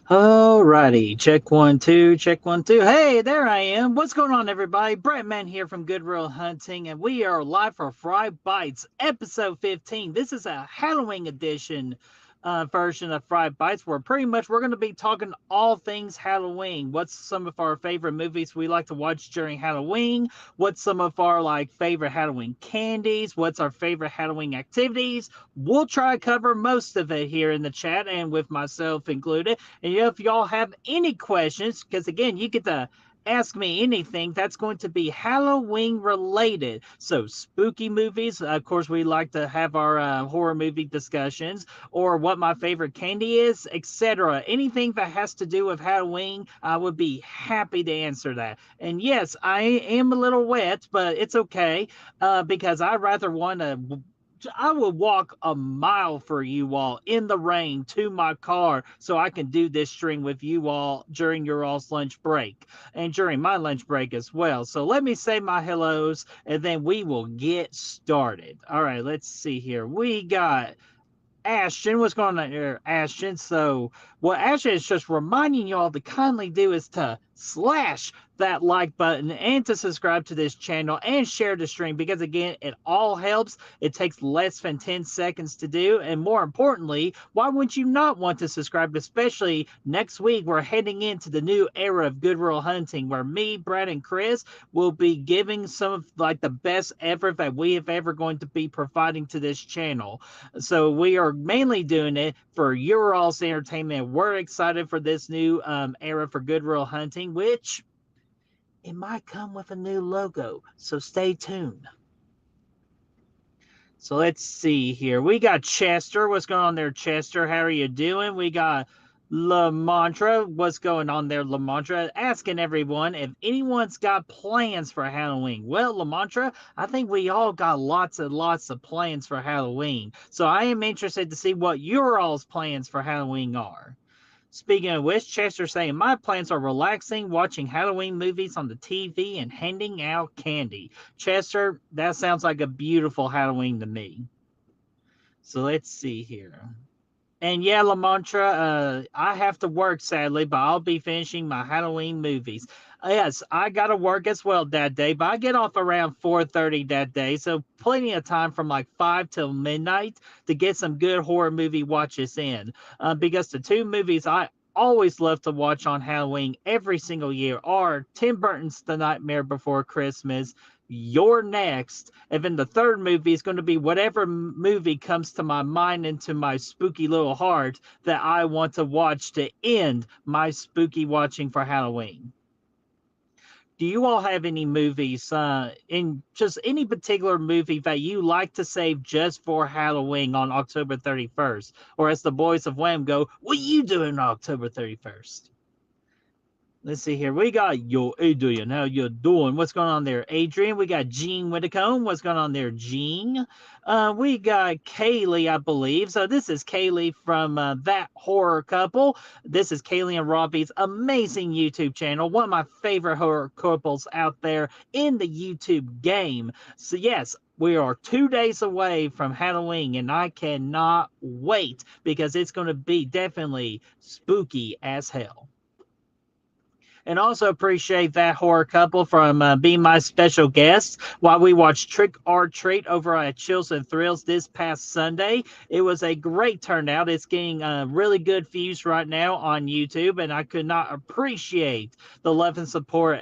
Alrighty, check one, two, check one, two. Hey, there I am. What's going on, everybody? BrettMan here from Goodwill Hunting, and we are live for Fright Bites, episode 15. This is a Halloween edition version of Fright Bites, where pretty much we're going to be talking all things Halloween. What's some of our favorite movies we like to watch during Halloween? What's some of our favorite Halloween candies? What's our favorite Halloween activities? We'll try to cover most of it here in the chat, and with myself included. And if y'all have any questions, because again, you get to ask me anything that's going to be Halloween related. So, spooky movies, of course, we like to have our horror movie discussions, or what my favorite candy is, etc. Anything that has to do with Halloween, I would be happy to answer that. And yes, I am a little wet, but it's okay because I rather want to I would walk a mile for you all in the rain to my car so I can do this stream with you all during your all's lunch break and during my lunch break as well. So let me say my hellos and then we will get started. All right, let's see here. We got Ashton. What's going on here, Ashton? So, what Ashton is just reminding y'all to kindly do is to slash that like button and to subscribe to this channel and share the stream because, again, it all helps. It takes less than 10 seconds to do. And more importantly, why would you not want to subscribe? Especially next week, we're heading into the new era of Good Rural Hunting where me, Brad, and Chris will be giving some of the best effort that we have ever going to be providing to this channel. So we are mainly doing it for your all's entertainment. We're excited for this new era for Good Rural Hunting, which it might come with a new logo. So stay tuned. So let's see here. We got Chester. What's going on there, Chester? How are you doing? We got Lamontra. What's going on there, Lamontra? Asking everyone if anyone's got plans for Halloween. Well, Lamontra, I think we all got lots and lots of plans for Halloween. So I am interested to see what your all's plans for Halloween are. Speaking of which, Chester saying, my plans are relaxing, watching Halloween movies on the TV, and handing out candy. Chester, that sounds like a beautiful Halloween to me. So let's see here. And yeah, Lamontra, I have to work sadly, but I'll be finishing my Halloween movies. Yes, I gotta work as well that day, but I get off around 4:30 that day, so plenty of time from like 5 till midnight to get some good horror movie watches in. Because the two movies I always love to watch on Halloween every single year are Tim Burton's The Nightmare Before Christmas, You're Next, and then the third movie is going to be whatever movie comes to my mind and to my spooky little heart that I want to watch to end my spooky watching for Halloween. Do you all have any movies in just any particular movie that you like to save just for Halloween on October 31st? Or as the boys of Wham go, what are you doing on October 31st? Let's see here. We got Yo Adrian. How you doing? What's going on there, Adrian? We got Gene Whitcomb. What's going on there, Gene? We got Kaylee, I believe. So this is Kaylee from That Horror Couple. This is Kaylee and Robbie's amazing YouTube channel. One of my favorite horror couples out there in the YouTube game. So yes, we are 2 days away from Halloween, and I cannot wait because it's going to be definitely spooky as hell. And also appreciate That Horror Couple from being my special guest while we watched Trick or Treat over at Chills and Thrills this past Sunday. It was a great turnout. It's getting really good views right now on YouTube, and I could not appreciate the love and support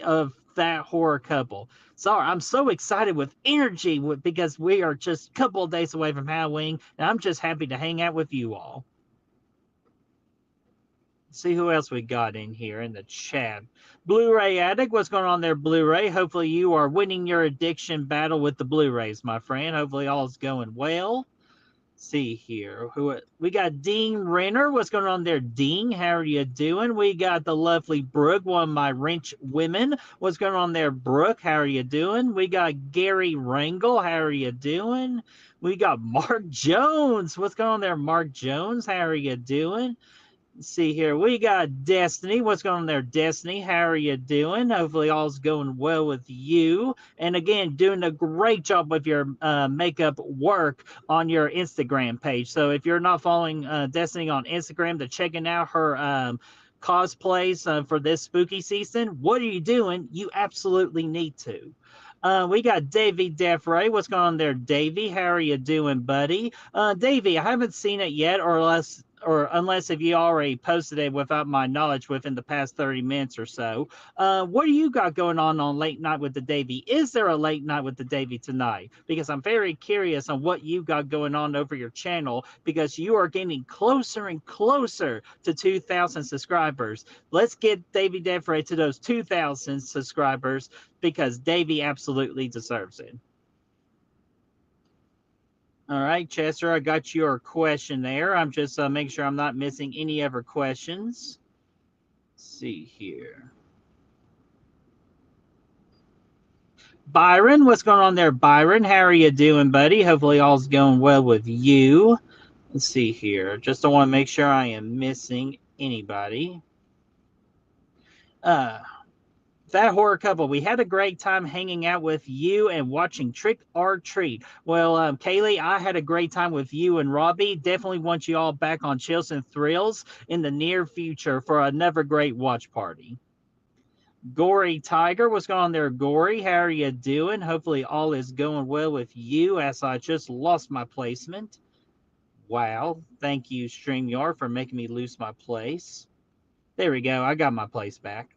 of That Horror Couple. Sorry, I'm so excited with energy because we are just a couple of days away from Halloween, and I'm just happy to hang out with you all. See who else we got in here in the chat. Blu-ray Addict, what's going on there, Blu-ray? Hopefully you are winning your addiction battle with the Blu-rays, my friend. Hopefully all's going well. See here. Who we got Dean Renner. What's going on there, Dean? How are you doing? We got the lovely Brooke, one of my wrench women. What's going on there, Brooke? How are you doing? We got Gary Rangel. How are you doing? We got Mark Jones. What's going on there, Mark Jones? How are you doing? Let's see here. We got Destiny. What's going on there, Destiny? How are you doing? Hopefully all's going well with you. And again, doing a great job with your makeup work on your Instagram page. So if you're not following Destiny on Instagram, to checking out her cosplays for this spooky season, what are you doing? You absolutely need to. We got Davey Defray. What's going on there, Davey? How are you doing, buddy? Davey, I haven't seen it yet, or unless if you already posted it without my knowledge within the past 30 minutes or so. What do you got going on Late Night with the Davey? Is there a Late Night with the Davey tonight? Because I'm very curious on what you got going on over your channel, because you are getting closer and closer to 2,000 subscribers. Let's get Davey Defray to those 2,000 subscribers, because Davey absolutely deserves it. All right, Chester, I got your question there. I'm just making sure I'm not missing any other questions. Let's see here. Byron, what's going on there, Byron? How are you doing, buddy? Hopefully all's going well with you. Let's see here. Just don't want to make sure I am missing anybody. That horror couple, we had a great time hanging out with you and watching Trick or Treat. Well, Kaylee, I had a great time with you and Robbie. Definitely want you all back on Chills and Thrills in the near future for another great watch party. Gory Tiger, what's going on there, Gory? How are you doing? Hopefully all is going well with you, as I just lost my placement. Wow. Thank you, StreamYard, for making me lose my place. There we go. I got my place back.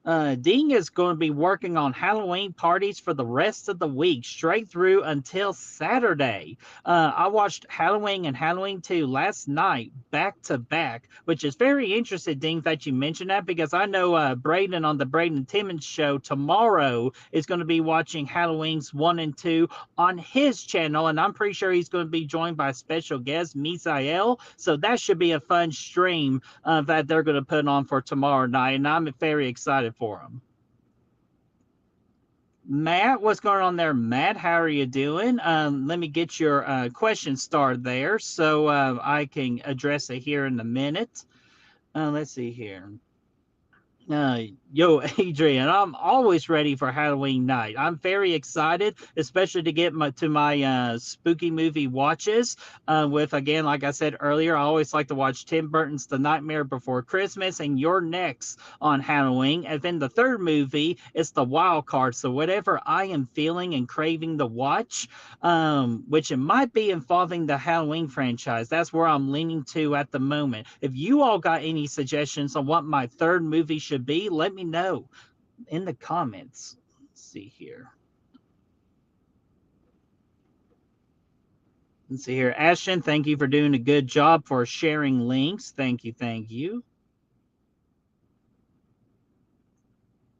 Dean is going to be working on Halloween parties for the rest of the week, straight through until Saturday. I watched Halloween and Halloween 2 last night, back to back, which is very interesting, Dean, that you mentioned that, because I know Braden on the Braden Timmons show tomorrow is going to be watching Halloween's 1 and 2 on his channel, and I'm pretty sure he's going to be joined by special guest Misael. So that should be a fun stream that they're going to put on for tomorrow night, and I'm very excited for them. Matt, what's going on there, Matt? How are you doing? Let me get your question started there so I can address it here in a minute. Let's see here. Yo, Adrian, I'm always ready for Halloween night. I'm very excited, especially to get to my spooky movie watches. With, again, like I said earlier, I always like to watch Tim Burton's The Nightmare Before Christmas and You're Next on Halloween. And then the third movie is The Wild Card. So whatever I am feeling and craving to watch, which it might be involving the Halloween franchise, that's where I'm leaning to at the moment. If you all got any suggestions on what my third movie should be, let me know in the comments. Let's see here. Let's see here. Ashton, thank you for doing a good job for sharing links. Thank you. Thank you.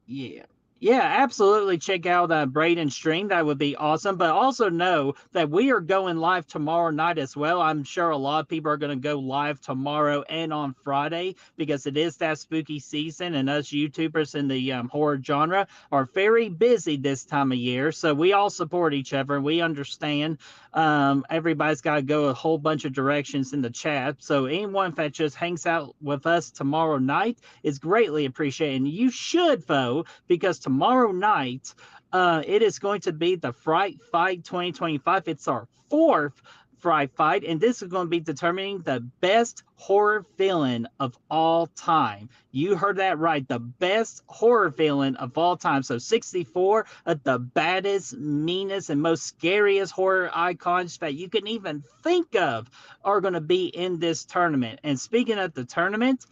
Yeah. Yeah, absolutely. Check out Braden's stream. That would be awesome. But also know that we are going live tomorrow night as well. I'm sure a lot of people are going to go live tomorrow and on Friday, because it is that spooky season, and us YouTubers in the horror genre are very busy this time of year. So we all support each other, and we understand everybody's got to go a whole bunch of directions in the chat. So anyone that just hangs out with us tomorrow night is greatly appreciated. And you should, though, because tomorrow night it is going to be the Fright Fight 2025. It's our fourth Fright Fight, and this is going to be determining the best horror villain of all time. You heard that right, the best horror villain of all time. So 64 of the baddest, meanest, and most scariest horror icons that you can even think of are going to be in this tournament. And speaking of the tournament,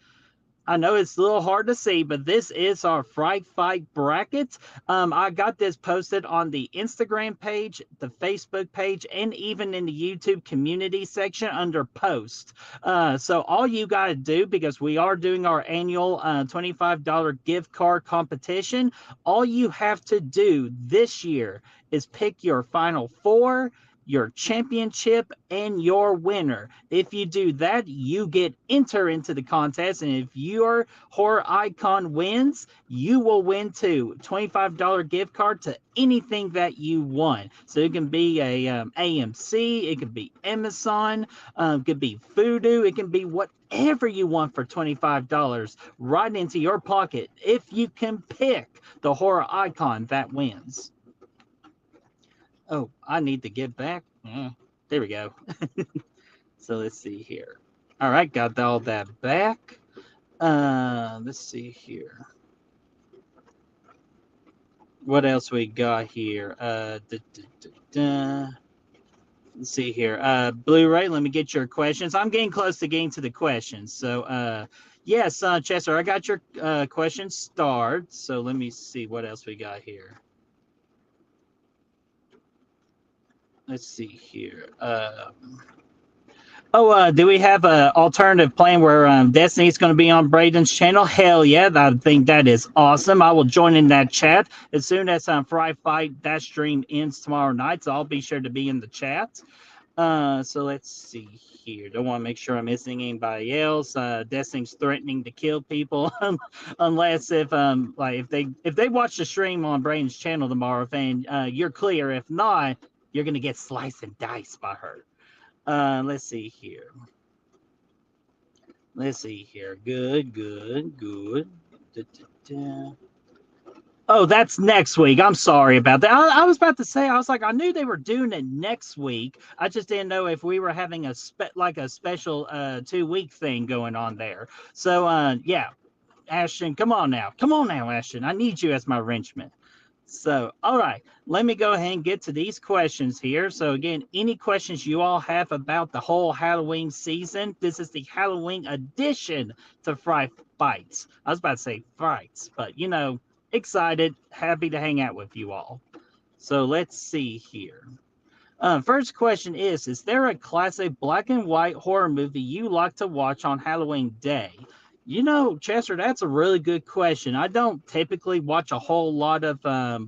I know it's a little hard to see, but this is our Fright Fight bracket. I got this posted on the Instagram page, the Facebook page, and even in the YouTube community section under post. So all you got to do, because we are doing our annual $25 gift card competition, all you have to do this year is pick your final four, your championship, and your winner. If you do that, you get enter into the contest, and if your horror icon wins, you will win too. $25 gift card to anything that you want. So it can be a AMC, it could be Amazon, it could be Voodoo, it can be whatever you want for $25 right into your pocket if you can pick the horror icon that wins. Oh, I need to get back. There we go. So let's see here. All right, got all that back. Let's see here. What else we got here? Let's see here. Blu-ray, let me get your questions. I'm getting close to getting to the questions. So, yes, Chester, I got your questions started. So let me see what else we got here. Let's see here. Do we have an alternative plan where Destiny's going to be on Braden's channel? Hell yeah, I think that is awesome. I will join in that chat as soon as Fright that stream ends tomorrow night. So I'll be sure to be in the chat. So let's see here. Don't want to make sure I'm missing anybody else. Destiny's threatening to kill people unless if they watch the stream on Braden's channel tomorrow, then you're clear. If not, you're gonna get sliced and diced by her. Let's see here. Good. Da, da, da. Oh, that's next week. I'm sorry about that. I was about to say, I was like, I knew they were doing it next week. I just didn't know if we were having a special 2-week thing going on there. So yeah, Ashton, come on now, Ashton. I need you as my wrenchman. So, all right, let me go ahead and get to these questions here. So, again, any questions you all have about the whole Halloween season, this is the Halloween edition to Fright Bites. I was about to say Frights, but you know, excited, happy to hang out with you all. So, let's see here. First question is there a classic black and white horror movie you like to watch on Halloween Day? You know, Chester, that's a really good question. I don't typically watch a whole lot of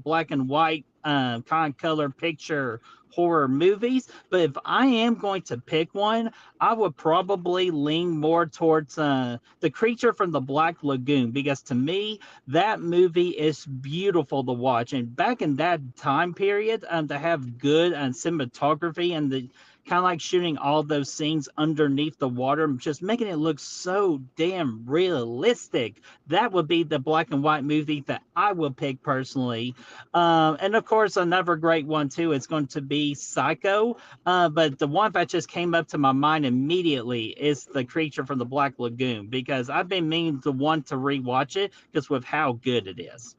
black and white kind of color picture horror movies, but if I am going to pick one, I would probably lean more towards The Creature from the Black Lagoon, because to me, that movie is beautiful to watch. And back in that time period, to have good cinematography and the kind of like shooting all those scenes underneath the water, just making it look so damn realistic. That would be the black and white movie that I would pick personally. And of course, another great one too is going to be Psycho. But the one that just came up to my mind immediately is The Creature from the Black Lagoon, because I've been meaning to want to rewatch it just with how good it is.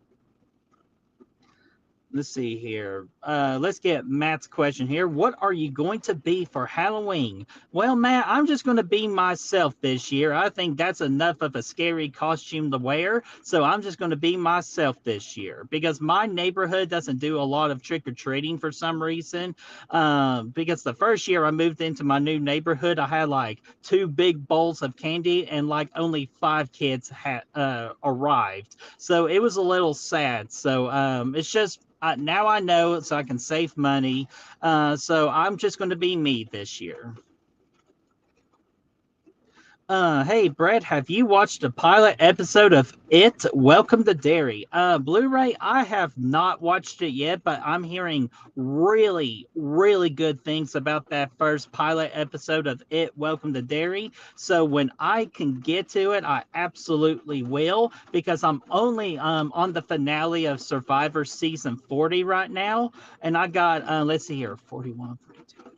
Let's see here. Let's get Matt's question here. What are you going to be for Halloween? Well, Matt, I'm just going to be myself this year. I think that's enough of a scary costume to wear. So I'm just going to be myself this year, because my neighborhood doesn't do a lot of trick-or-treating for some reason. Because the first year I moved into my new neighborhood, I had like 2 big bowls of candy and like only 5 kids had arrived. So it was a little sad. So it's just, now I know, so I can save money. So I'm just going to be me this year. Hey, Brett, have you watched a pilot episode of It? Welcome to Derry. Blu-ray, I have not watched it yet, but I'm hearing really, really good things about that first pilot episode of It, Welcome to Derry. So when I can get to it, I absolutely will, because I'm only on the finale of Survivor Season 40 right now. And I got, let's see here, 41, 42.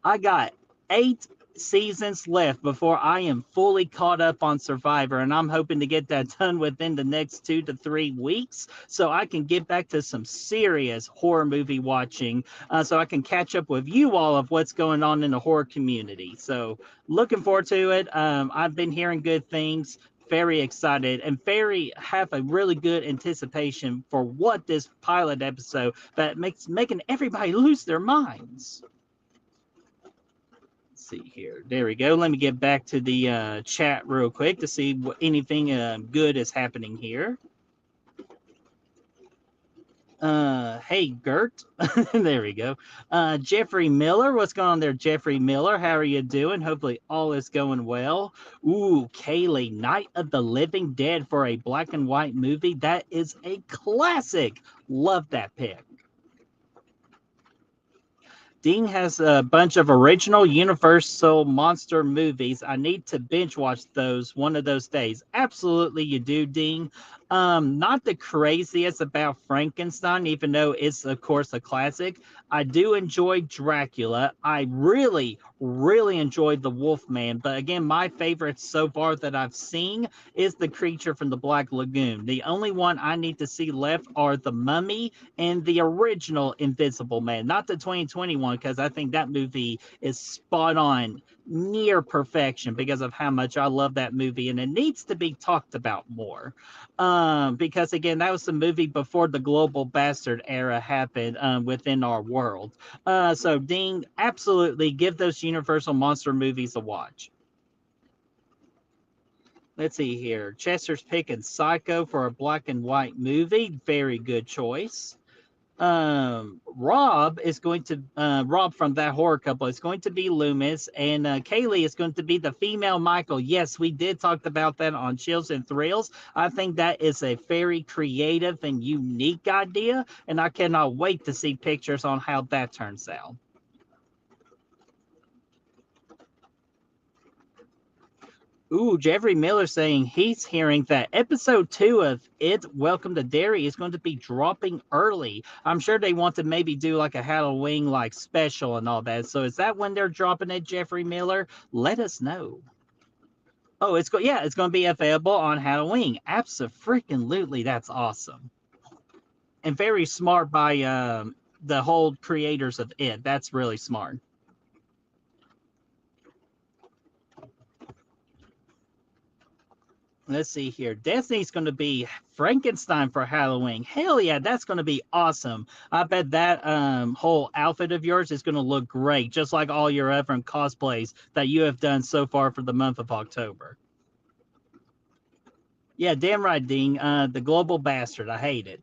I got 8 seasons left before I am fully caught up on Survivor, and I'm hoping to get that done within the next 2 to 3 weeks, so I can get back to some serious horror movie watching, so I can catch up with you all of what's going on in the horror community. So looking forward to it. I've been hearing good things. Very excited and have a really good anticipation for what this pilot episode that making everybody lose their minds. See here. There we go. Let me get back to the chat real quick to see what anything good is happening here. Hey, Gert. There we go. Jeffrey Miller. What's going on there, Jeffrey Miller? How are you doing? Hopefully all is going well. Ooh, Kaylee, Night of the Living Dead for a black and white movie. That is a classic. Love that pick. Dean has a bunch of original Universal monster movies. I need to binge watch those one of those days. Absolutely, you do, Dean. Not the craziest about Frankenstein, even though it's, of course, a classic. I do enjoy Dracula. I really, really enjoyed The Wolfman. But again, my favorite so far that I've seen is The Creature from the Black Lagoon. The only one I need to see left are The Mummy and the original Invisible Man, not the 2021, because I think that movie is spot on, near perfection, because of how much I love that movie, and it needs to be talked about more. Because again, that was the movie before the global bastard era happened within our world. So Dean, absolutely give those Universal monster movies a watch. Let's see here. Chester's picking Psycho for a black and white movie. Very good choice. Rob is going to Rob from That Horror Couple is going to be Loomis, and Kaylee is going to be the female Michael. Yes, we did talk about that on Chills and Thrills. I think that is a very creative and unique idea, and I cannot wait to see pictures on how that turns out. Ooh, Jeffrey Miller saying he's hearing that episode 2 of It, Welcome to Derry is going to be dropping early. I'm sure they want to maybe do like a Halloween like special and all that. So is that when they're dropping it, Jeffrey Miller? Let us know. Oh, it's going to be available on Halloween. Absolutely, that's awesome. And very smart by the whole creators of It. That's really smart. Let's see here. Destiny's going to be Frankenstein for Halloween. Hell yeah, that's going to be awesome. I bet that whole outfit of yours is going to look great, just like all your other cosplays that you have done so far for the month of October. Yeah, damn right, Dean. The global bastard. I hate it.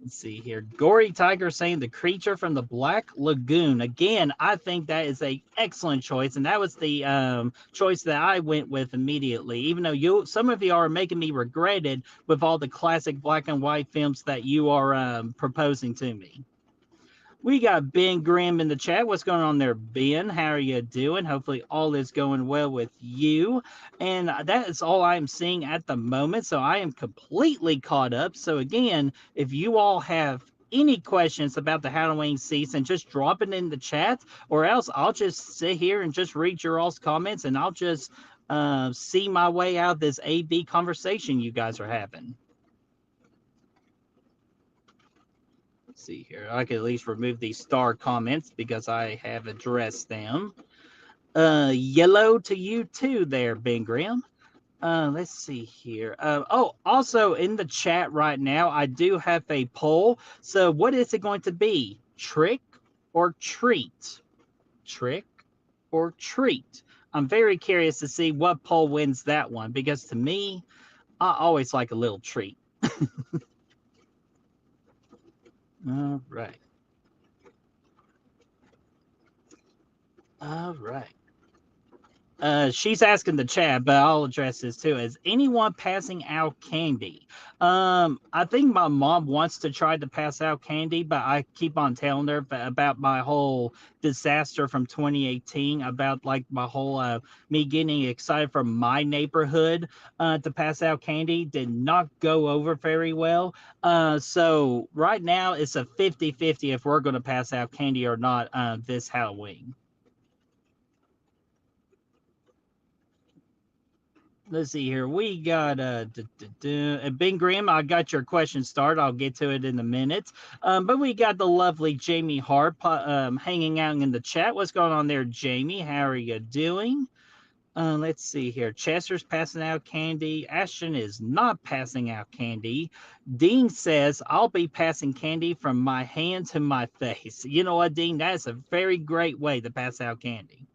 Let's see here. Gory Tiger saying The Creature from the Black Lagoon. Again, I think that is a excellent choice, and that was the choice that I went with immediately. Even though some of you are making me regret it with all the classic black and white films that you are proposing to me. We got Ben Grimm in the chat. What's going on there, Ben? How are you doing? Hopefully all is going well with you. And that is all I'm seeing at the moment. So I am completely caught up. So again, if you all have any questions about the Halloween season, just drop it in the chat, or else I'll just sit here and just read your all's comments, and I'll just see my way out of this AB conversation you guys are having. See here. I can at least remove these star comments because I have addressed them. Yellow to you too there, Ben Grimm. Let's see here. Also in the chat right now, I do have a poll. So what is it going to be? Trick or treat? Trick or treat? I'm very curious to see what poll wins that one, because to me, I always like a little treat. All right. All right. She's asking the chat, but I'll address this too. Is anyone passing out candy? I think my mom wants to try to pass out candy, but I keep on telling her about my whole disaster from 2018, about like my whole me getting excited for my neighborhood to pass out candy did not go over very well. So right now it's a 50-50 if we're going to pass out candy or not this Halloween. Let's see here. We got Ben Grimm. I got your question started. I'll get to it in a minute. But we got the lovely Jamie Hart hanging out in the chat. What's going on there, Jamie? How are you doing? Let's see here. Chester's passing out candy. Ashton is not passing out candy. Dean says, I'll be passing candy from my hand to my face. You know what, Dean? That's a very great way to pass out candy.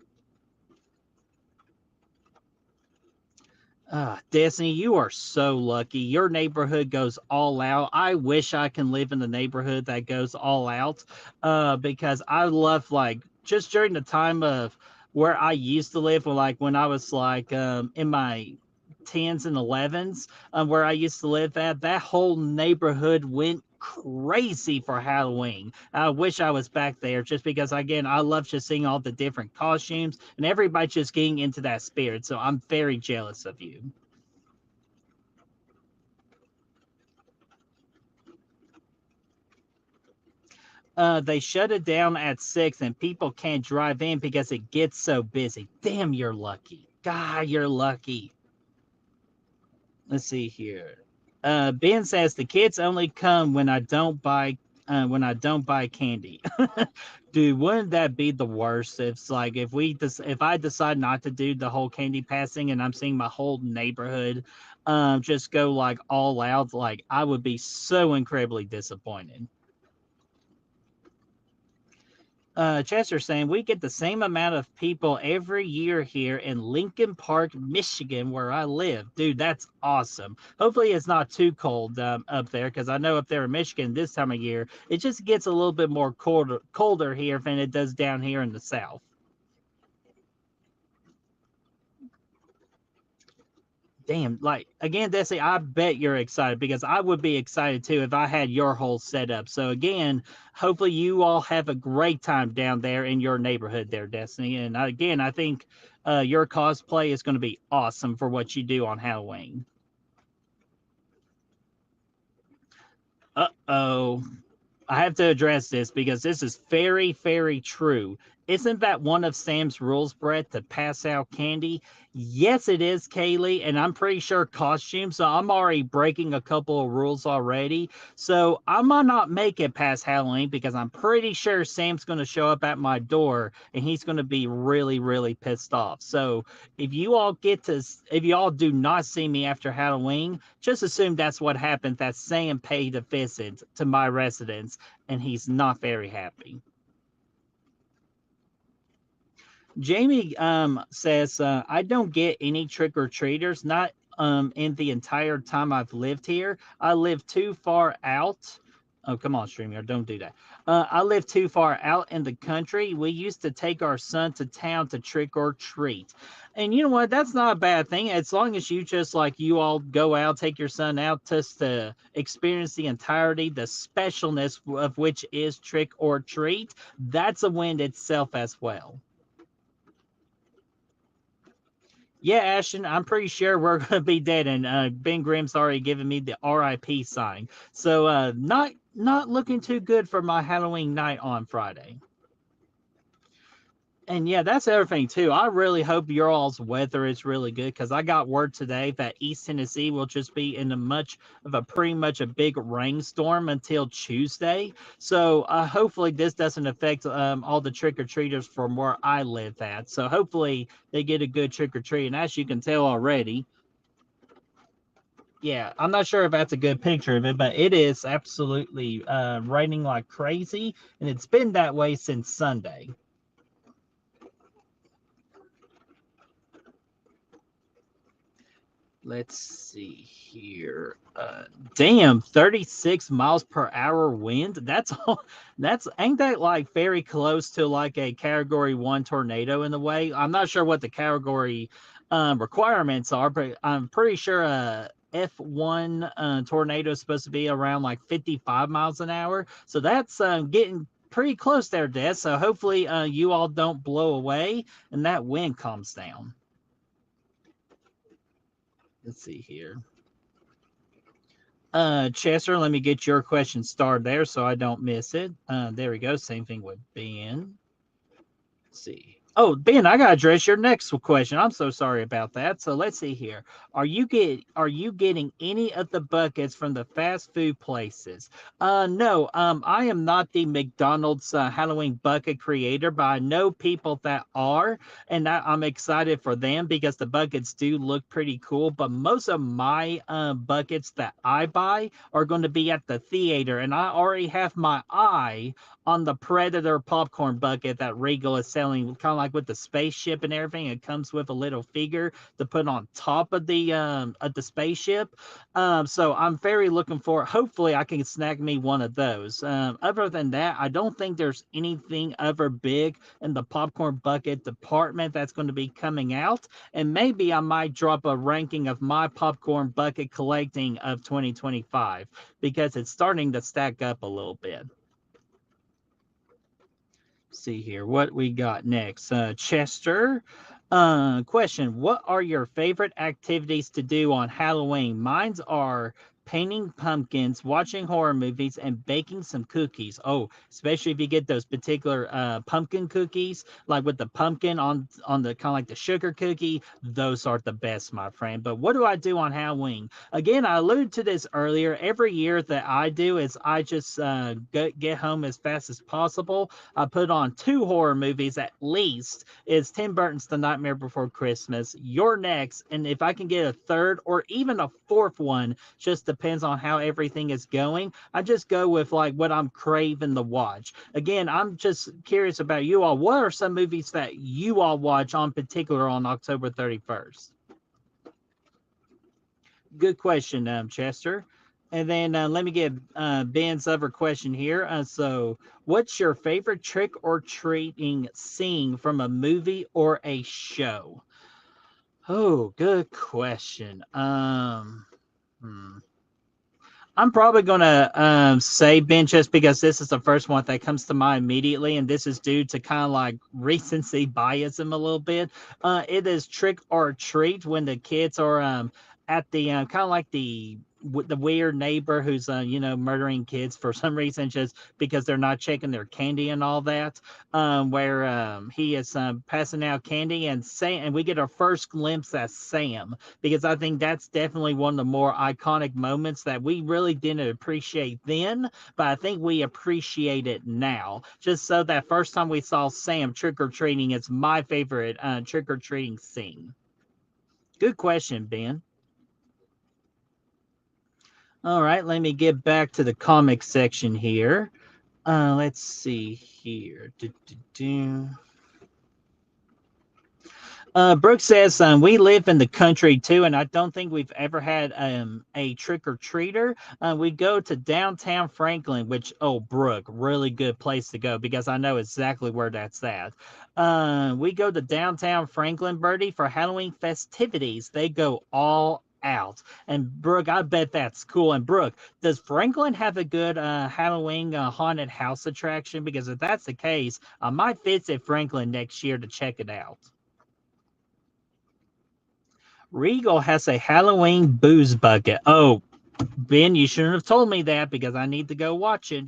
Destiny, you are so lucky. Your neighborhood goes all out. I wish I can live in the neighborhood that goes all out. Because I love like just during the time of where I used to live, when I was like in my tens and elevens, where I used to live at, that whole neighborhood went crazy for Halloween. I wish I was back there just because again I love just seeing all the different costumes and everybody just getting into that spirit. So I'm very jealous of you. They shut it down at 6 and people can't drive in because it gets so busy. Damn, you're lucky. God, you're lucky. Let's see here. Ben says the kids only come when I don't buy candy. Dude, wouldn't that be the worst? If it's like if I decide not to do the whole candy passing and I'm seeing my whole neighborhood just go like all out, like I would be so incredibly disappointed. Chester saying we get the same amount of people every year here in Lincoln Park, Michigan, where I live. Dude, that's awesome. Hopefully, it's not too cold up there because I know up there in Michigan this time of year it just gets a little bit more colder here than it does down here in the south. Damn, like again, Desi, I bet you're excited because I would be excited too if I had your whole setup. So again, hopefully you all have a great time down there in your neighborhood there, Destiny. And again, I think your cosplay is going to be awesome for what you do on Halloween. Uh-oh. I have to address this because this is very, very true. Isn't that one of Sam's rules, Brett, to pass out candy? Yes, it is, Kaylee, and I'm pretty sure costume. So I'm already breaking a couple of rules already. So I might not make it past Halloween because I'm pretty sure Sam's going to show up at my door and he's going to be really, really pissed off. So if you all do not see me after Halloween, just assume that's what happened. That Sam paid a visit to my residence and he's not very happy. Jamie says, I don't get any trick or treaters, not in the entire time I've lived here. I live too far out. Oh, come on, StreamYard, don't do that. I live too far out in the country. We used to take our son to town to trick or treat. And you know what? That's not a bad thing. As long as you just like you all go out, take your son out just to experience the entirety, the specialness of which is trick or treat, that's a win itself as well. Yeah, Ashton, I'm pretty sure we're gonna be dead, and Ben Grimm's already given me the RIP sign. So not looking too good for my Halloween night on Friday. And yeah, that's everything too. I really hope your all's weather is really good because I got word today that East Tennessee will just be in a pretty much a big rainstorm until Tuesday. So hopefully this doesn't affect all the trick or treaters from where I live at. So hopefully they get a good trick or treat. And as you can tell already, yeah, I'm not sure if that's a good picture of it, but it is absolutely raining like crazy, and it's been that way since Sunday. Let's see here. Damn, 36 miles per hour wind. That's all. That's ain't that like very close to like a category one tornado in the way. I'm not sure what the category requirements are, but I'm pretty sure a F1 tornado is supposed to be around like 55 miles an hour. So that's getting pretty close there, Des. So hopefully you all don't blow away and that wind calms down. Let's see here. Chester, let me get your question started there so I don't miss it. There we go. Same thing with Ben. Let's see. Oh, Ben, I gotta address your next question. I'm so sorry about that. So let's see here. Are you getting any of the buckets from the fast food places? No. I am not the McDonald's Halloween bucket creator, but I know people that are, and I'm excited for them because the buckets do look pretty cool. But most of my buckets that I buy are going to be at the theater, and I already have my eye on the Predator popcorn bucket that Regal is selling, kind of like with the spaceship and everything. It comes with a little figure to put on top of the spaceship. So I'm very looking forward. Hopefully, I can snag me one of those. Other than that, I don't think there's anything ever big in the popcorn bucket department that's going to be coming out. And maybe I might drop a ranking of my popcorn bucket collecting of 2025 because it's starting to stack up a little bit. See here what we got next. Chester, question: what are your favorite activities to do on Halloween? Mine's are painting pumpkins, watching horror movies, and baking some cookies. Oh, especially if you get those particular pumpkin cookies, like with the pumpkin on the kind of like the sugar cookie. Those are the best, my friend. But what do I do on Halloween? Again, I alluded to this earlier. Every year that I do is I just get home as fast as possible. I put on 2 horror movies at least. It's Tim Burton's The Nightmare Before Christmas, You're Next, and if I can get a third or even a fourth one, just depends on how everything is going. I just go with like what I'm craving to watch. Again, I'm just curious about you all. What are some movies that you all watch on particular on October 31st? Good question, Chester. And then let me get Ben's other question here. So, what's your favorite trick or treating scene from a movie or a show? Oh, good question. Hmm. I'm probably going to say Ben just because this is the first one that comes to mind immediately, and this is due to kind of like recency biasm a little bit. It is trick or treat when the kids are at the kind of like the weird neighbor who's murdering kids for some reason just because they're not checking their candy and all that. Where he is passing out candy and we get our first glimpse at Sam because I think that's definitely one of the more iconic moments that we really didn't appreciate then, but I think we appreciate it now. Just so that first time we saw Sam trick or treating, it's my favorite trick or treating scene. Good question, Ben. All right, let me get back to the comic section here. Let's see here. Brooke says, we live in the country too, and I don't think we've ever had a trick or treater. We go to downtown Franklin, which, oh, Brooke, really good place to go because I know exactly where that's at. We go to downtown Franklin, Birdie, for Halloween festivities. They go all out. And Brooke, I bet that's cool. And Brooke, does Franklin have a good Halloween haunted house attraction? Because if that's the case, I might visit Franklin next year to check it out. Regal has a Halloween booze bucket. Oh, Ben, you shouldn't have told me that because I need to go watch it.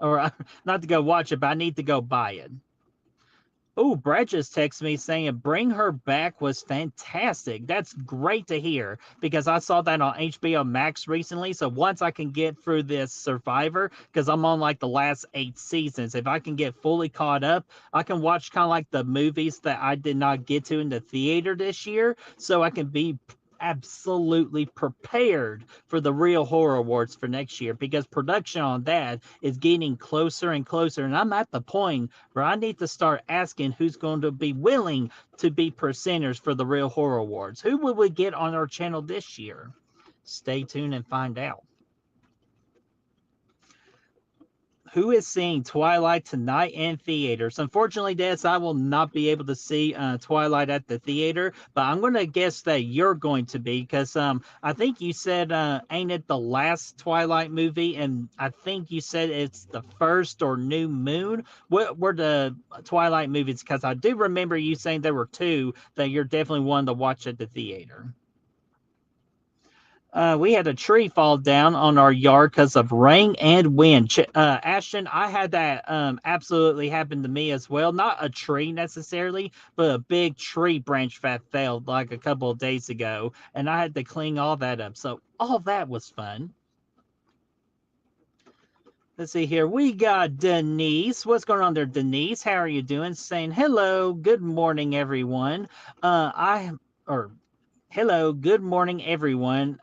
Or not to go watch it, but I need to go buy it. Oh, Brad just texted me saying Bring Her Back was fantastic. That's great to hear because I saw that on HBO Max recently. So once I can get through this Survivor, because I'm on like the last 8 seasons, if I can get fully caught up, I can watch kind of like the movies that I did not get to in the theater this year. So I can be absolutely prepared for the real horror awards for next year because production on that is getting closer and closer, and I'm at the point where I need to start asking who's going to be willing to be presenters for the real horror awards. Who will we get on our channel this year? Stay tuned and find out. Who is seeing Twilight tonight in theaters? Unfortunately, Des, I will not be able to see Twilight at the theater, but I'm going to guess that you're going to be because I think you said, ain't it the last Twilight movie? And I think you said it's the first or New Moon. What were the Twilight movies? Because I do remember you saying there were 2 that you're definitely one to watch at the theater. We had a tree fall down on our yard because of rain and wind. Ashton, I had that absolutely happen to me as well. Not a tree necessarily, but a big tree branch that fell like a couple of days ago, and I had to clean all that up. So all that was fun. Let's see here. We got Denise. What's going on there, Denise? How are you doing? Saying hello. Good morning, everyone. I or hello. Good morning, everyone.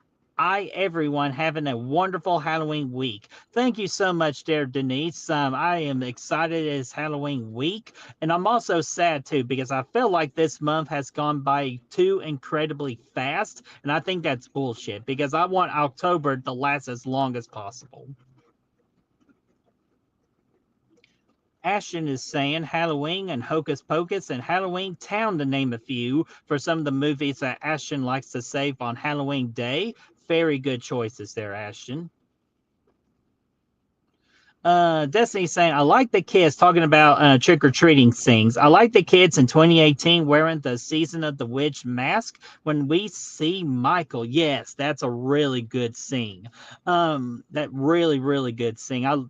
everyone having a wonderful Halloween week. Thank you so much, dear Denise. I am excited it's Halloween week, and I'm also sad too because I feel like this month has gone by too incredibly fast, and I think that's bullshit because I want October to last as long as possible. Ashton is saying Halloween and Hocus Pocus and Halloween Town, to name a few, for some of the movies that Ashton likes to save on Halloween Day. Very good choices there, Ashton. Destiny's saying, I like the kids talking about trick or treating things. I like the kids in 2018 wearing the Season of the Witch mask when we see Michael. Yes, that's a really good scene. That really, really good scene.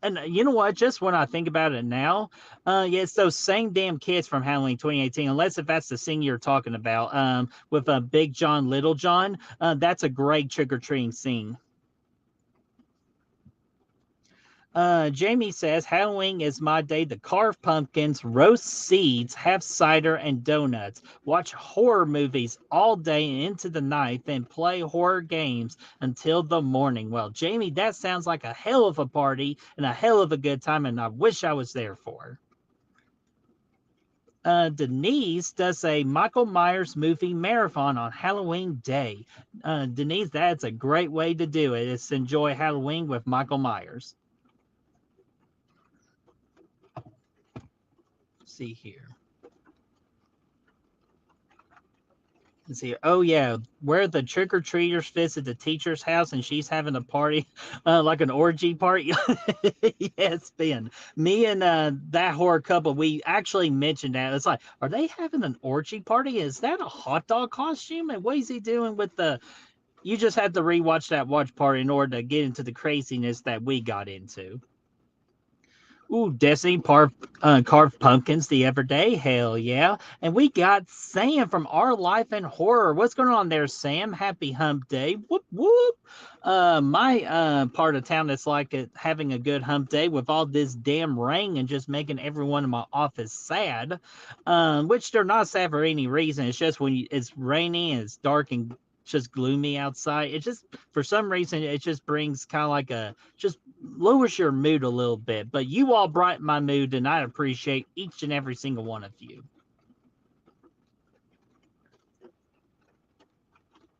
And you know what? Just when I think about it now, yeah, it's those same damn kids from Halloween 2018. Unless if that's the scene you're talking about, with Big John, Little John, that's a great trick or treating scene. Jamie says Halloween is my day to carve pumpkins, roast seeds, have cider and donuts, watch horror movies all day and into the night, then play horror games until the morning. Well, Jamie, that sounds like a hell of a party and a hell of a good time, and I wish I was there for. Denise does a Michael Myers movie marathon on Halloween Day. Denise, that's a great way to do it. It's enjoy Halloween with Michael Myers. See here. Let's see. Oh yeah, where the trick or treaters visit the teacher's house and she's having a party, like an orgy party. Yes, Ben. Me and that horror couple, we actually mentioned that. It's like, are they having an orgy party? Is that a hot dog costume? And what is he doing with the? You just have to rewatch that watch party in order to get into the craziness that we got into. Ooh, Destiny carved pumpkins the other day. Hell yeah. And we got Sam from Our Life in Horror. What's going on there, Sam? Happy hump day. Whoop, whoop. My part of town is like having a good hump day with all this damn rain and just making everyone in my office sad. Which they're not sad for any reason. It's just when it's rainy and it's dark and just gloomy outside. It just, for some reason, it just brings kind of like a, just lowers your mood a little bit. But you all brighten my mood, and I appreciate each and every single one of you.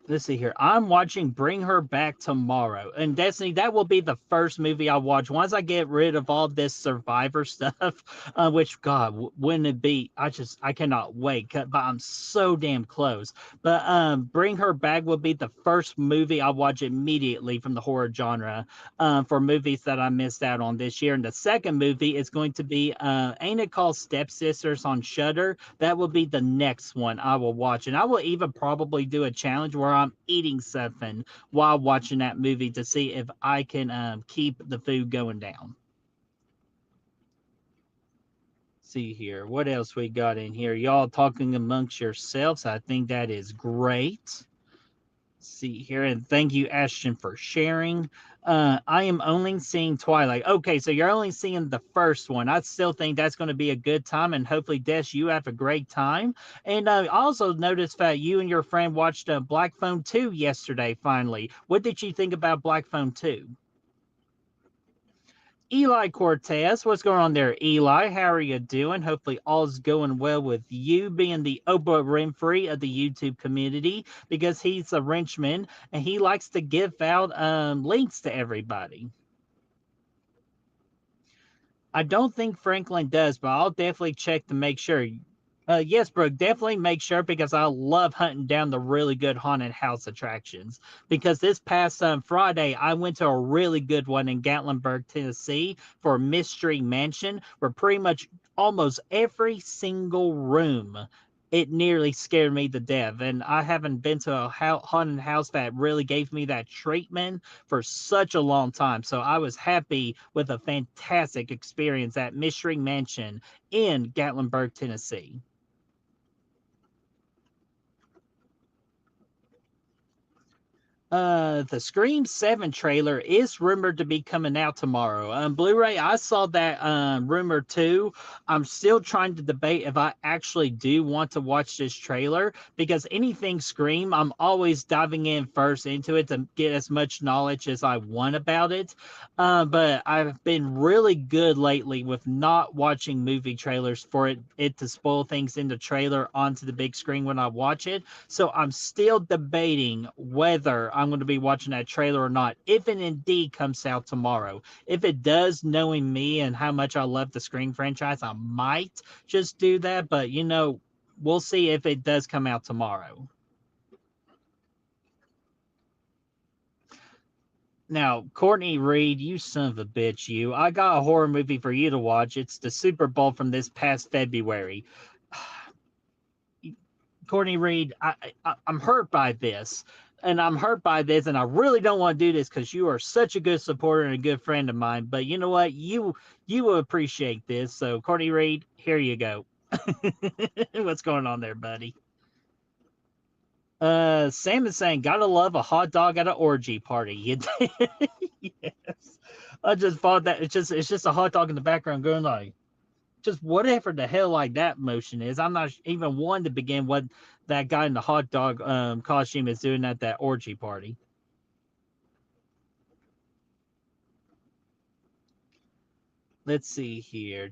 Let's see here. I'm watching Bring Her Back tomorrow. And Destiny, that will be the first movie I watch once I get rid of all this Survivor stuff. Which, God, wouldn't it be? I cannot wait. But I'm so damn close. But Bring Her Back will be the first movie I watch immediately from the horror genre, for movies that I missed out on this year. And the second movie is going to be Ain't It Called Stepsisters on Shudder. That will be the next one I will watch. And I will even probably do a challenge where I'm eating something while watching that movie to see if I can keep the food going down. See here, what else we got in here? Y'all talking amongst yourselves. I think that is great. See here, and thank you, Ashton, for sharing. I am only seeing Twilight. Okay, so you're only seeing the first one. I still think that's going to be a good time, and hopefully, Des, you have a great time. And I also noticed that you and your friend watched Black Phone 2 yesterday, finally. What did you think about Black Phone 2? Eli Cortez, what's going on there, Eli? How are you doing? Hopefully, all's going well with you, being the Oprah Winfrey of the YouTube community, because he's a wrenchman and he likes to give out links to everybody. I don't think Franklin does, but I'll definitely check to make sure. Yes, Brooke, definitely make sure because I love hunting down the really good haunted house attractions. Because this past Friday, I went to a really good one in Gatlinburg, Tennessee for Mystery Mansion, where pretty much almost every single room, it nearly scared me to death. And I haven't been to a haunted house that really gave me that treatment for such a long time. So I was happy with a fantastic experience at Mystery Mansion in Gatlinburg, Tennessee. The Scream 7 trailer is rumored to be coming out tomorrow. Blu-ray, I saw that rumor too. I'm still trying to debate if I actually do want to watch this trailer, because anything Scream, I'm always diving in first into it to get as much knowledge as I want about it. But I've been really good lately with not watching movie trailers for it to spoil things in the trailer onto the big screen when I watch it. So I'm still debating whether I'm going to be watching that trailer or not, if it indeed comes out tomorrow. If it does, knowing me and how much I love the Scream franchise, I might just do that. But, we'll see if it does come out tomorrow. Now, Courtney Reed, you son of a bitch, you. I got a horror movie for you to watch. It's the Super Bowl from this past February. Courtney Reed, I'm hurt by this. And I'm hurt by this, and I really don't want to do this because you are such a good supporter and a good friend of mine. But you know what? You will appreciate this. So, Courtney Reed, here you go. What's going on there, buddy? Sam is saying, gotta love a hot dog at an orgy party. Yes. I just thought that it's just a hot dog in the background going like, just whatever the hell like that motion is. I'm not even one to begin what that guy in the hot dog costume is doing at that orgy party. Let's see here.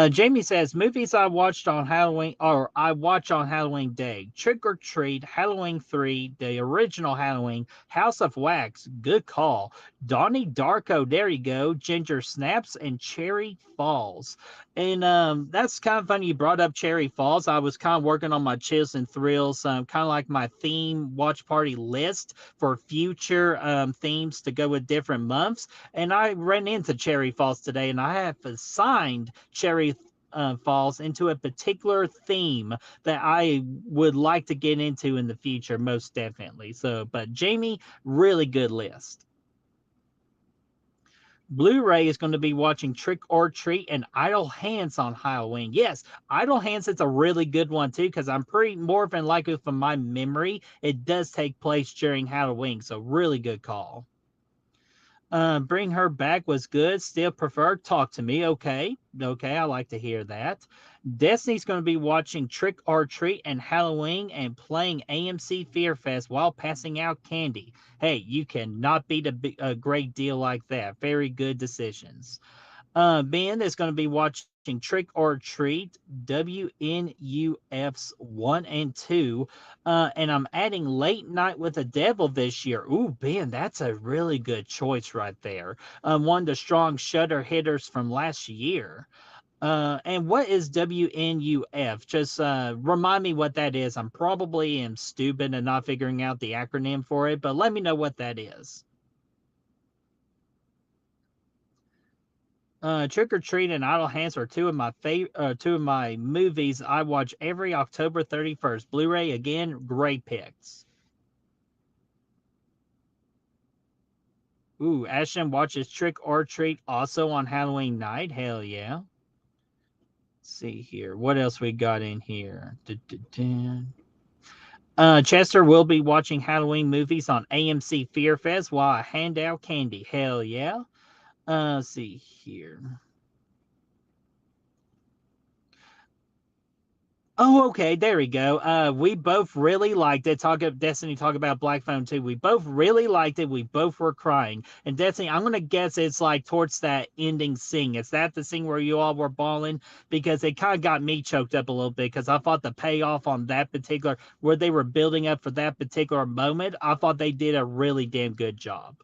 Jamie says movies I watched on Halloween, or I watch on Halloween Day: Trick or Treat, Halloween 3, the original Halloween, House of Wax, good call, Donnie Darko, there you go, Ginger Snaps, and Cherry Falls. And that's kind of funny you brought up Cherry Falls. I was kind of working on my chills and thrills, kind of like my theme watch party list for future themes to go with different months. And I ran into Cherry Falls today, and I have assigned Cherry Falls into a particular theme that I would like to get into in the future, most definitely. So, but Jamie, really good list. Blu-ray is going to be watching Trick or Treat and Idle Hands on Halloween. Yes, Idle Hands is a really good one too, because I'm pretty more than likely from my memory, it does take place during Halloween. So really good call. Bring Her Back was good. Still prefer Talk to Me. Okay. Okay. I like to hear that. Destiny's going to be watching Trick or Treat and Halloween and playing AMC Fear Fest while passing out candy. Hey, you cannot beat a great deal like that. Very good decisions. Ben is going to be watching Trick or Treat, WNUF's 1 and 2. And I'm adding Late Night with the Devil this year. Ooh, Ben, that's a really good choice right there. One of the strong shutter hitters from last year. And what is WNUF? Just remind me what that is. I'm probably am stupid and not figuring out the acronym for it, but let me know what that is. Trick or Treat and Idle Hands are two of my movies I watch every October 31st. Blu-ray again, great picks. Ooh, Ashton watches Trick or Treat also on Halloween night. Hell yeah. Let's see here. What else we got in here? Chester will be watching Halloween movies on AMC Fear Fest while I hand out candy. Hell yeah. Let's see here. Oh, okay. There we go. We both really liked it. Talk about Black Phone 2. We both really liked it. We both were crying. And Destiny, I'm gonna guess it's like towards that ending scene. Is that the scene where you all were bawling? Because it kind of got me choked up a little bit because I thought the payoff on that particular where they were building up for that particular moment, I thought they did a really damn good job.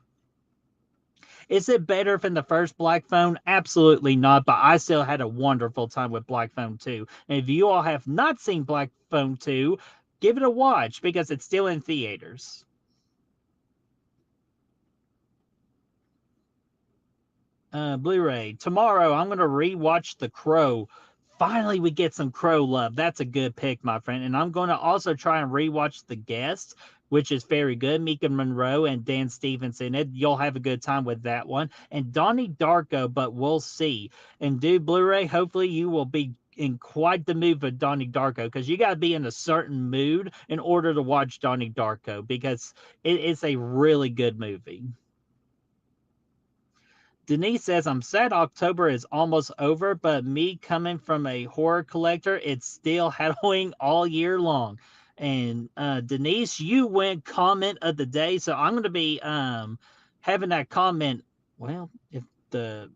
Is it better than the first Black Phone? Absolutely not, but I still had a wonderful time with Black Phone 2. And if you all have not seen Black Phone 2, give it a watch because it's still in theaters. Blu-ray. Tomorrow, I'm going to rewatch The Crow. Finally, we get some Crow love. That's a good pick, my friend. And I'm going to also try and rewatch The Guest, which is very good. Mika Monroe and Dan Stevenson. You'll have a good time with that one. And Donnie Darko, but we'll see. And dude, Blu-ray, hopefully you will be in quite the mood for Donnie Darko, because you got to be in a certain mood in order to watch Donnie Darko, because it's a really good movie. Denise says, I'm sad October is almost over, but me coming from a horror collector, it's still Halloween all year long. And Denise, you went comment of the day, so I'm going to be having that comment. Well, if the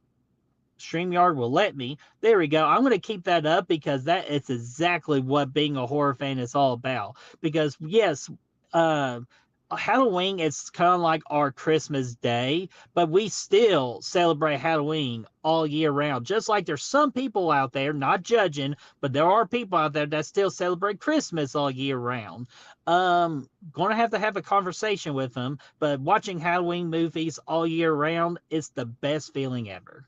StreamYard will let me. There we go. I'm going to keep that up because that is exactly what being a horror fan is all about. Because yes, uh, Halloween is kind of like our Christmas day, but we still celebrate Halloween all year round. Just like there's some people out there, not judging, but there are people out there that still celebrate Christmas all year round. Gonna have a conversation with them, but watching Halloween movies all year round is the best feeling ever.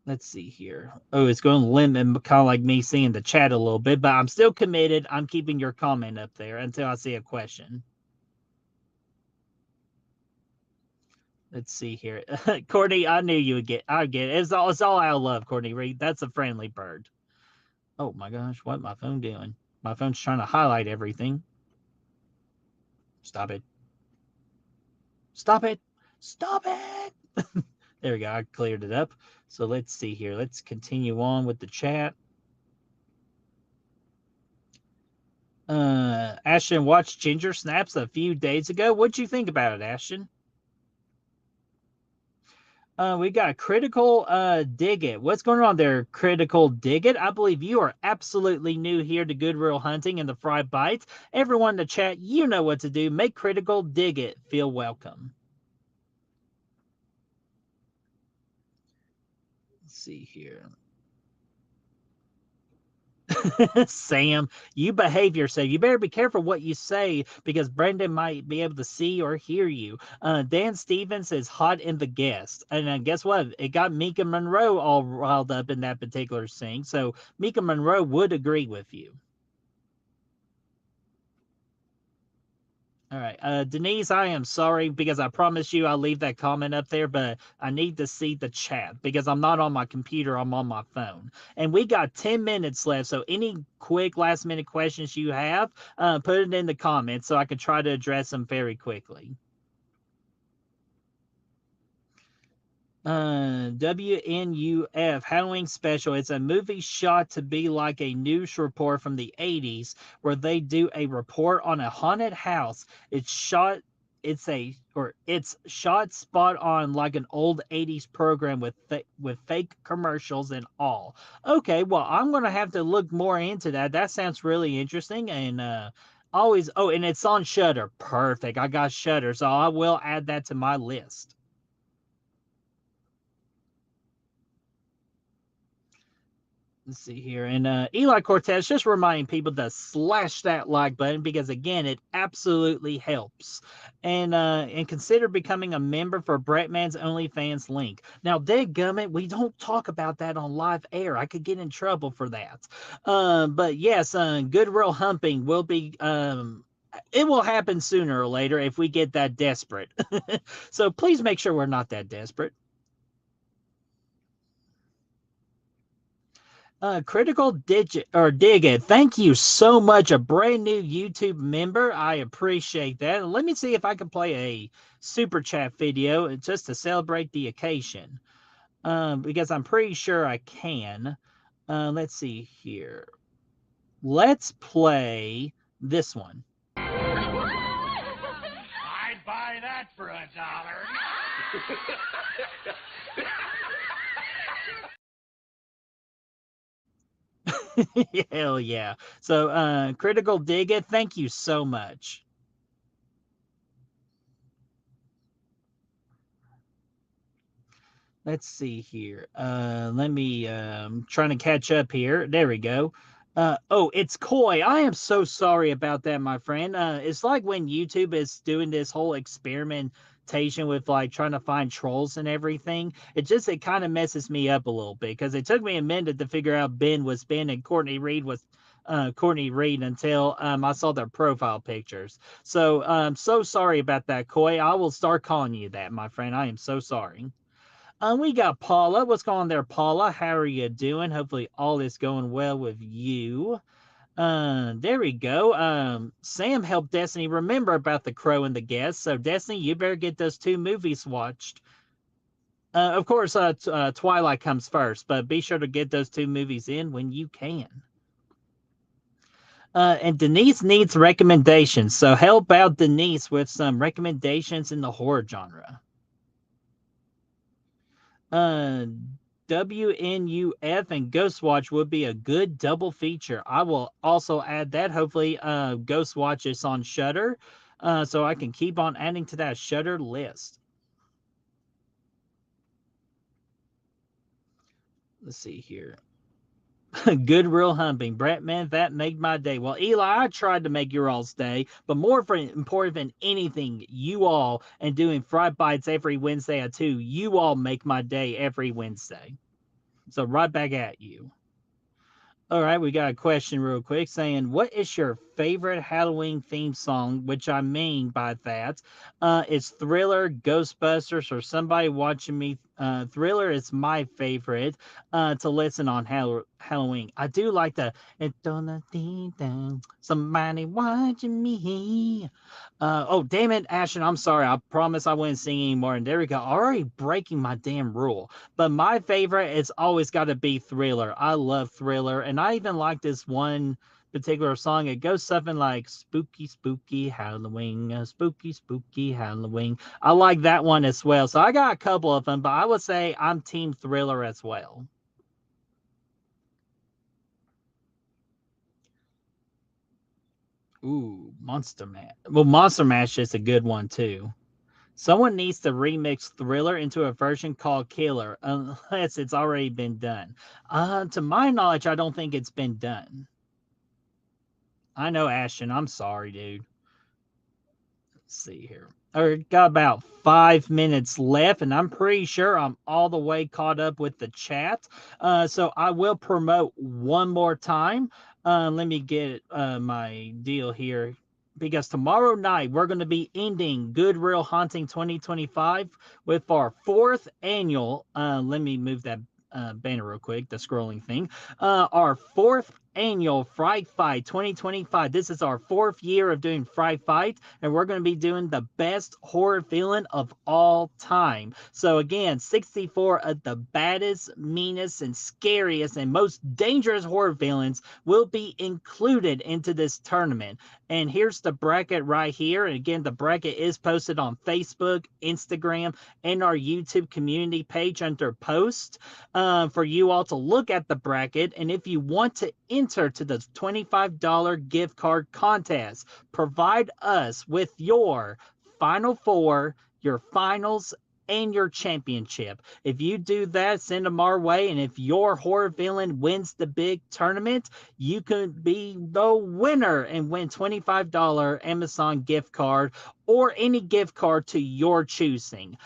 Let's see here. Oh, it's going to limit kind of like me seeing the chat a little bit, but I'm still committed. I'm keeping your comment up there until I see a question. Let's see here. Courtney, I knew you would get. I'd get it. It's all out of love, Courtney Reed. That's a friendly bird. Oh my gosh, what my phone doing? My phone's trying to highlight everything. Stop it. Stop it. Stop it. There we go. I cleared it up. So let's see here. Let's continue on with the chat. Ashton watched Ginger Snaps a few days ago. What'd you think about it, Ashton? We got Critical Dig It. What's going on there, Critical Dig It? I believe you are absolutely new here to Good Real Hunting and the Fright Bites. Everyone in the chat, you know what to do. Make Critical Dig It feel welcome. Let's see here. Sam, you behave yourself. You better be careful what you say because Brendan might be able to see or hear you. Dan Stevens is hot in the guest. And guess what? It got Mika Monroe all riled up in that particular scene. So Mika Monroe would agree with you. All right. Denise, I am sorry because I promised you I'll leave that comment up there, but I need to see the chat because I'm not on my computer. I'm on my phone. And we got 10 minutes left. So any quick last minute questions you have, put it in the comments so I can try to address them very quickly. WNUF Halloween Special. It's a movie shot to be like a news report from the 80s where they do a report on a haunted house. It's shot spot on like an old 80s program with fake commercials and all. Okay, well, I'm going to have to look more into that. That sounds really interesting and always and it's on Shudder. Perfect. I got Shudder, so I will add that to my list. Let's see here. And Eli Cortez, just reminding people to slash that like button because, again, it absolutely helps. And consider becoming a member for BrettMan's OnlyFans link. Now, dadgummit, we don't talk about that on live air. I could get in trouble for that. But, yes, Good Real Humping will be... it will happen sooner or later if we get that desperate. So please make sure we're not that desperate. Critical Digit or Dig It. Thank you so much. A brand new YouTube member. I appreciate that. Let me see if I can play a super chat video just to celebrate the occasion. Because I'm pretty sure I can. Let's see here. Let's play this one. I'd buy that for $1. Hell yeah. So Critical Dig It, thank you so much. Let's see here. Let me trying to catch up here. There we go. It's Koi. I am so sorry about that, my friend. It's like when YouTube is doing this whole experimentation with like trying to find trolls and everything. It kind of messes me up a little bit because it took me a minute to figure out Ben was Ben and Courtney Reed was Courtney Reed until I saw their profile pictures. So I'm so sorry about that, Koi. I will start calling you that, my friend. I am so sorry. We got Paula. What's going on there, Paula? How are you doing? Hopefully all is going well with you. There we go. Sam helped Destiny remember about the Crow and the Guest. So Destiny, you better get those 2 movies watched. Of course, Twilight comes first, but be sure to get those 2 movies in when you can. And Denise needs recommendations, so help out Denise with some recommendations in the horror genre. WNUF and Ghostwatch would be a good double feature. I will also add that. Hopefully, Ghostwatch is on Shudder, so I can keep on adding to that Shudder list. Let's see here. Good real humping. BrettMan, that made my day. Well, Eli, I tried to make your all's day, but more important than anything, you all, and doing Fright Bites every Wednesday at 2, you all make my day every Wednesday. So right back at you. All right, we got a question real quick saying, what is your favorite Halloween theme song? Which I mean by that, it's Thriller, Ghostbusters, or Somebody Watching Me. Thriller is my favorite to listen on Halloween. I do like the Somebody Watching Me. Oh, damn it, Ashton, I'm sorry. I promise I wouldn't sing anymore. And there we go. Already breaking my damn rule. But my favorite, it's always got to be Thriller. I love Thriller. And I even like this one particular song. It goes something like Spooky, Spooky Halloween, Spooky, Spooky Halloween. I like that one as well. So I got a couple of them, but I would say I'm Team Thriller as well. Ooh, Monster Mash. Well, Monster Mash is a good one too. Someone needs to remix Thriller into a version called Killer, unless it's already been done. To my knowledge, I don't think it's been done. I know, Ashton. I'm sorry, dude. Let's see here. Got about 5 minutes left, and I'm pretty sure I'm all the way caught up with the chat. So I will promote one more time. Let me get my deal here. Because tomorrow night we're going to be ending Good Real Haunting 2025 with our 4th annual. Let me move that banner real quick, the scrolling thing. Our 4th annual Fright Fight 2025. This is our 4th year of doing Fright Fight, and we're going to be doing the best horror villain of all time. So again, 64 of the baddest, meanest, and scariest and most dangerous horror villains will be included into this tournament. And here's the bracket right here. And again, the bracket is posted on Facebook, Instagram, and our YouTube community page under post for you all to look at the bracket. And if you want to enter to the $25 gift card contest, provide us with your Final Four, your finals, and your championship. If you do that, send them our way. And if your horror villain wins the big tournament, you could be the winner and win $25 Amazon gift card or any gift card to your choosing.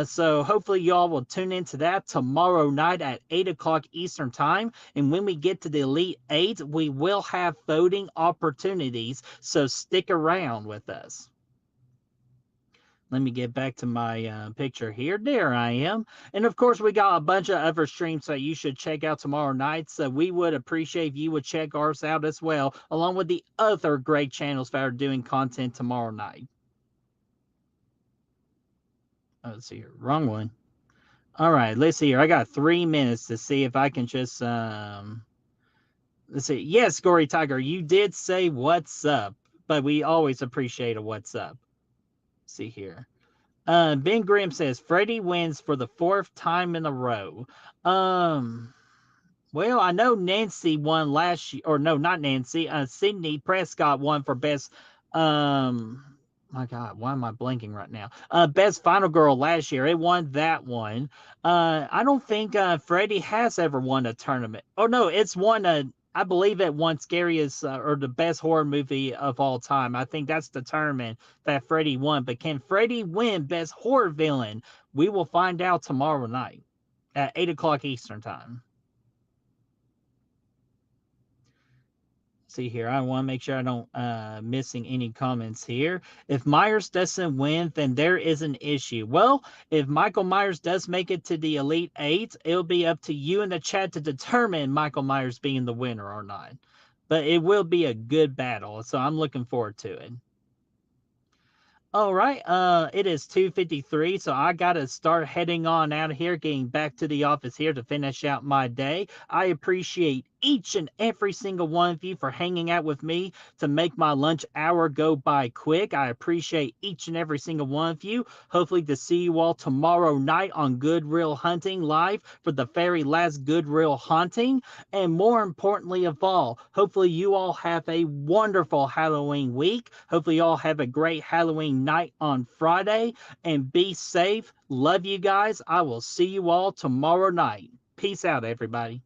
So hopefully y'all will tune into that tomorrow night at 8 o'clock Eastern time. And when we get to the Elite 8, we will have voting opportunities. So stick around with us. Let me get back to my picture here. There I am. And of course, we got a bunch of other streams that you should check out tomorrow night. So we would appreciate if you would check ours out as well, along with the other great channels that are doing content tomorrow night. Let's see here. Wrong one. All right, let's see here. I got 3 minutes to see if I can just let's see. Yes, Gory Tiger, you did say what's up, but we always appreciate a what's up. Let's see here. Ben Grimm says Freddie wins for the 4th time in a row. Well, I know Nancy won last year, or no, not Nancy. Sydney Prescott won for best. My God, why am I blanking right now? Best Final Girl last year. It won that one. I don't think Freddie has ever won a tournament. Oh no, it's won a. I believe it won scariest or the best horror movie of all time. I think that's the tournament that Freddie won. But can Freddie win best horror villain? We will find out tomorrow night at 8 o'clock Eastern time. See here, I want to make sure I don't missing any comments here. If Myers doesn't win, then there is an issue. Well, if Michael Myers does make it to the Elite Eight, it'll be up to you in the chat to determine Michael Myers being the winner or not. But it will be a good battle, so I'm looking forward to it. All right, it is 2:53, so I gotta start heading on out of here, getting back to the office here to finish out my day. I appreciate each and every single one of you for hanging out with me to make my lunch hour go by quick. I appreciate each and every single one of you. Hopefully to see you all tomorrow night on Good Real Hunting live for the very last Good Real Hunting. And more importantly of all, hopefully you all have a wonderful Halloween week. Hopefully you all have a great Halloween night on Friday. And be safe. Love you guys. I will see you all tomorrow night. Peace out, everybody.